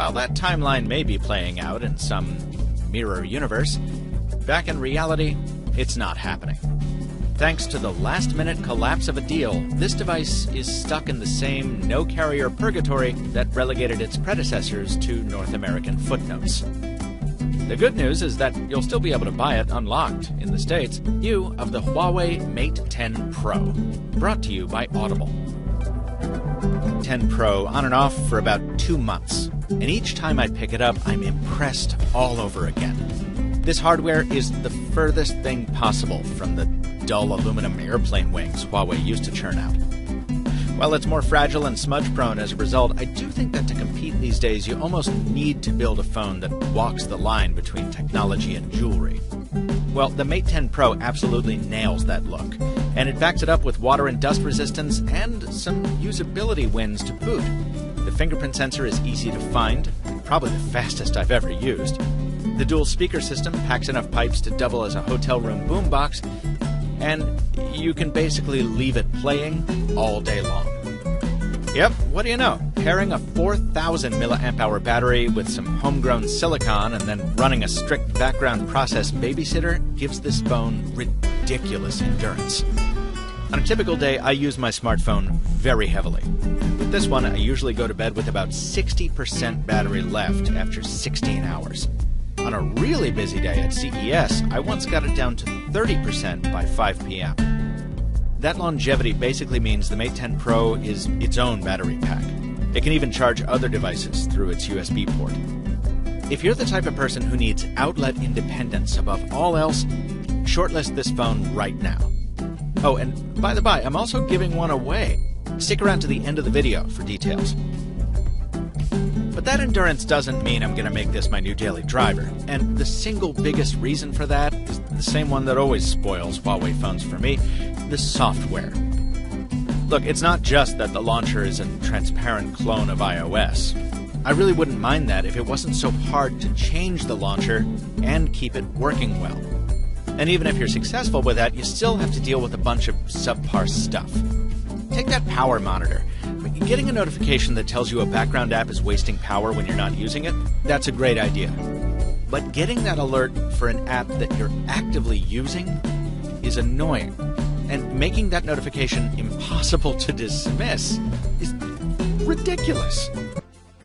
while that timeline may be playing out in some mirror universe, back in reality, it's not happening. Thanks to the last-minute collapse of a deal, this device is stuck in the same no-carrier purgatory that relegated its predecessors to North American footnotes. The good news is that you'll still be able to buy it unlocked in the States. Review of the Huawei Mate 10 Pro, brought to you by Audible. 10 Pro on and off for about 2 months, and each time I pick it up, I'm impressed all over again. This hardware is the furthest thing possible from the dull aluminum airplane wings Huawei used to churn out. While it's more fragile and smudge-prone as a result, I do think that to compete these days, you almost need to build a phone that walks the line between technology and jewelry. Well, the Mate 10 Pro absolutely nails that look, and it backs it up with water and dust resistance and some usability wins to boot. The fingerprint sensor is easy to find, probably the fastest I've ever used. The dual speaker system packs enough pipes to double as a hotel room boombox, and you can basically leave it playing all day long. Yep, what do you know? Pairing a 4,000 mAh battery with some homegrown silicon and then running a strict background process babysitter gives this phone ridiculous endurance. On a typical day, I use my smartphone very heavily. With this one, I usually go to bed with about 60% battery left after 16 hours. On a really busy day at CES, I once got it down to 30% by 5 p.m. That longevity basically means the Mate 10 Pro is its own battery pack. It can even charge other devices through its USB port. If you're the type of person who needs outlet independence above all else, shortlist this phone right now. Oh, and by the by, I'm also giving one away. Stick around to the end of the video for details. But that endurance doesn't mean I'm going to make this my new daily driver, and the single biggest reason for that is the same one that always spoils Huawei phones for me: the software. Look, it's not just that the launcher is a transparent clone of iOS. I really wouldn't mind that if it wasn't so hard to change the launcher and keep it working well. And even if you're successful with that, you still have to deal with a bunch of subpar stuff. Take that power monitor. Getting a notification that tells you a background app is wasting power when you're not using it, that's a great idea. But getting that alert for an app that you're actively using is annoying. And making that notification impossible to dismiss is ridiculous.